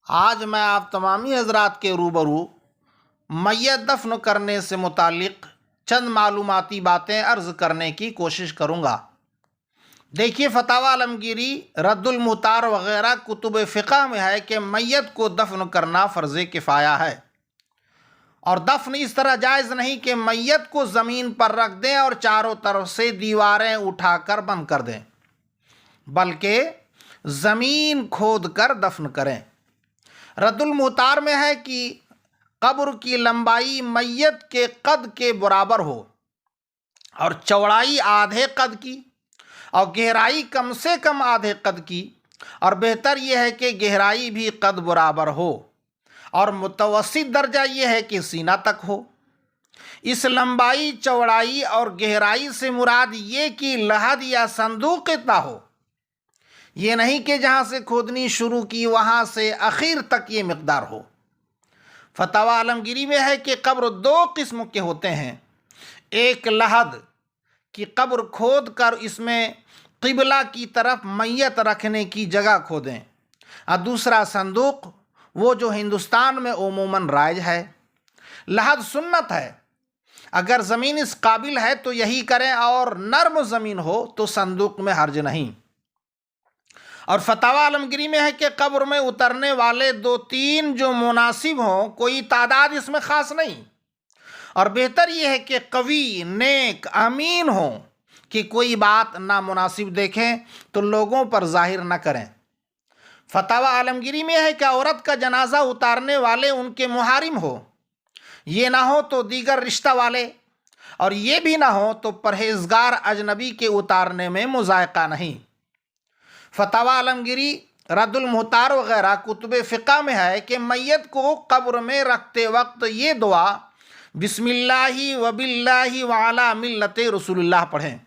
آج میں آپ تمامی حضرات کے روبرو میت دفن کرنے سے متعلق چند معلوماتی باتیں عرض کرنے کی کوشش کروں گا۔ دیکھیے، فتاوی عالمگیری، رد المختار وغیرہ کتب فقہ میں ہے کہ میت کو دفن کرنا فرض کفایہ ہے، اور دفن اس طرح جائز نہیں کہ میت کو زمین پر رکھ دیں اور چاروں طرف سے دیواریں اٹھا کر بند کر دیں، بلکہ زمین کھود کر دفن کریں۔ رد المختار میں ہے کہ قبر کی لمبائی میت کے قد کے برابر ہو اور چوڑائی آدھے قد کی اور گہرائی کم سے کم آدھے قد کی، اور بہتر یہ ہے کہ گہرائی بھی قد برابر ہو، اور متوسط درجہ یہ ہے کہ سینہ تک ہو۔ اس لمبائی، چوڑائی اور گہرائی سے مراد یہ کہ لحد یا صندوق اتنا ہو، یہ نہیں کہ جہاں سے کھودنی شروع کی وہاں سے اخیر تک یہ مقدار ہو۔ فتاوی عالمگیری میں ہے کہ قبر دو قسم کے ہوتے ہیں، ایک لحد کی قبر کھود کر اس میں قبلہ کی طرف میت رکھنے کی جگہ کھودیں، اور دوسرا صندوق، وہ جو ہندوستان میں عموماً رائج ہے۔ لحد سنت ہے، اگر زمین اس قابل ہے تو یہی کریں، اور نرم زمین ہو تو صندوق میں حرج نہیں۔ اور فتاوی عالمگیری میں ہے کہ قبر میں اترنے والے 2-3 جو مناسب ہوں، کوئی تعداد اس میں خاص نہیں، اور بہتر یہ ہے کہ قوی، نیک، امین ہوں کہ کوئی بات نامناسب دیکھیں تو لوگوں پر ظاہر نہ کریں۔ فتاوی عالمگیری میں ہے کہ عورت کا جنازہ اتارنے والے ان کے محارم ہو، یہ نہ ہو تو دیگر رشتہ والے، اور یہ بھی نہ ہو تو پرہیزگار اجنبی کے اتارنے میں مضائقہ نہیں۔ فتاوی عالمگیری، رد المختار وغیرہ کتب فقہ میں ہے کہ میت کو قبر میں رکھتے وقت یہ دعا بسم اللہ و باللہ وعلی ملت رسول اللہ پڑھیں،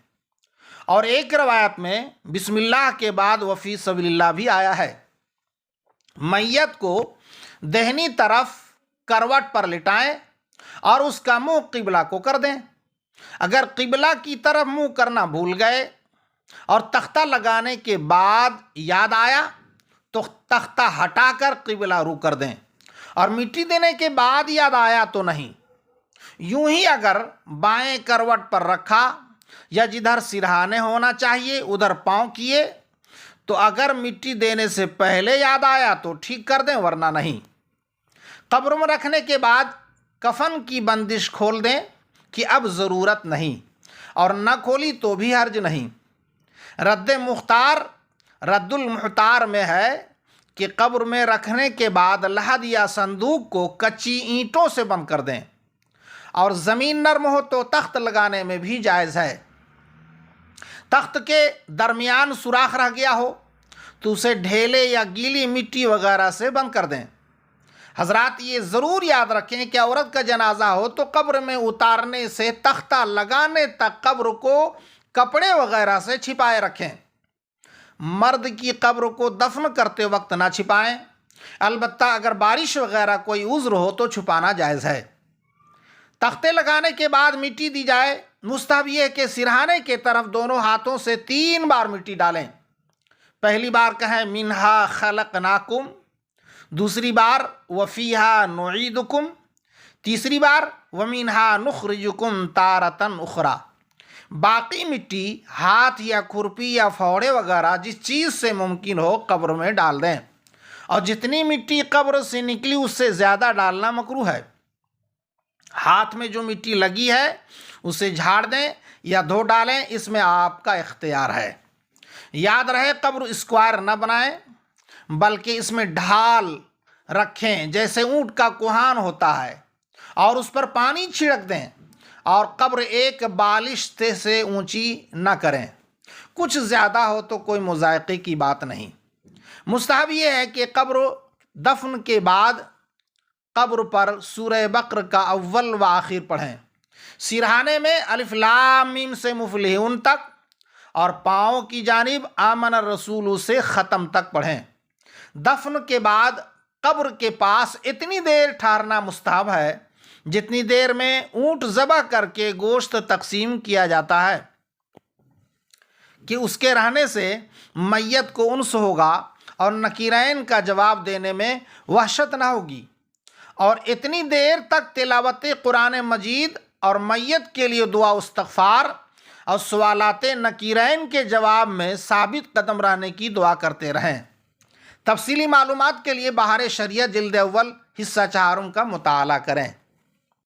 اور ایک روایت میں بسم اللہ کے بعد وفی سبیل اللہ بھی آیا ہے۔ میت کو دہنی طرف کروٹ پر لٹائیں اور اس کا منہ قبلہ کو کر دیں۔ اگر قبلہ کی طرف منہ کرنا بھول گئے اور تختہ لگانے کے بعد یاد آیا تو تختہ ہٹا کر قبلہ رو کر دیں، اور مٹی دینے کے بعد یاد آیا تو نہیں۔ یوں ہی اگر بائیں کروٹ پر رکھا یا جدھر سرہانے ہونا چاہیے ادھر پاؤں کیے تو اگر مٹی دینے سے پہلے یاد آیا تو ٹھیک کر دیں، ورنہ نہیں۔ قبر میں رکھنے کے بعد کفن کی بندش کھول دیں کہ اب ضرورت نہیں، اور نہ کھولی تو بھی حرج نہیں۔ رد المختار میں ہے کہ قبر میں رکھنے کے بعد لحد یا صندوق کو کچی اینٹوں سے بند کر دیں، اور زمین نرم ہو تو تخت لگانے میں بھی جائز ہے۔ تخت کے درمیان سوراخ رہ گیا ہو تو اسے ڈھیلے یا گیلی مٹی وغیرہ سے بند کر دیں۔ حضرات یہ ضرور یاد رکھیں کہ عورت کا جنازہ ہو تو قبر میں اتارنے سے تختہ لگانے تک قبر کو کپڑے وغیرہ سے چھپائے رکھیں۔ مرد کی قبر کو دفن کرتے وقت نہ چھپائیں، البتہ اگر بارش وغیرہ کوئی عذر ہو تو چھپانا جائز ہے۔ تختے لگانے کے بعد مٹی دی جائے، مستحب یہ ہے کہ سرہانے کے طرف دونوں ہاتھوں سے 3 بار مٹی ڈالیں۔ پہلی بار کہیں منہا خلقناکم، دوسری بار وفیہا نعیدکم، تیسری بار ومنہا نخرجکم تارۃ اخری۔ باقی مٹی ہاتھ یا کھرپی یا پھوڑے وغیرہ جس چیز سے ممکن ہو قبر میں ڈال دیں، اور جتنی مٹی قبر سے نکلی اس سے زیادہ ڈالنا مکروہ ہے۔ ہاتھ میں جو مٹی لگی ہے اسے جھاڑ دیں یا دھو ڈالیں، اس میں آپ کا اختیار ہے۔ یاد رہے قبر اسکوائر نہ بنائیں، بلکہ اس میں ڈھال رکھیں جیسے اونٹ کا کوہان ہوتا ہے، اور اس پر پانی چھڑک دیں، اور قبر ایک بالشت سے اونچی نہ کریں، کچھ زیادہ ہو تو کوئی مضائقے کی بات نہیں۔ مستحب یہ ہے کہ قبر دفن کے بعد قبر پر سورہ بقرہ کا اول و آخر پڑھیں، سرہانے میں الف لام میم سے مفلحون تک، اور پاؤں کی جانب آمن الرسول سے ختم تک پڑھیں۔ دفن کے بعد قبر کے پاس اتنی دیر ٹھہرنا مستحب ہے جتنی دیر میں اونٹ ذبح کر کے گوشت تقسیم کیا جاتا ہے، کہ اس کے رہنے سے میت کو انس ہوگا اور نکیرین کا جواب دینے میں وحشت نہ ہوگی، اور اتنی دیر تک تلاوت قرآن مجید اور میت کے لیے دعا استغفار اور سوالات نکیرین کے جواب میں ثابت قدم رہنے کی دعا کرتے رہیں۔ تفصیلی معلومات کے لیے بہار شریعہ جلد اول حصہ 4 کا مطالعہ کریں۔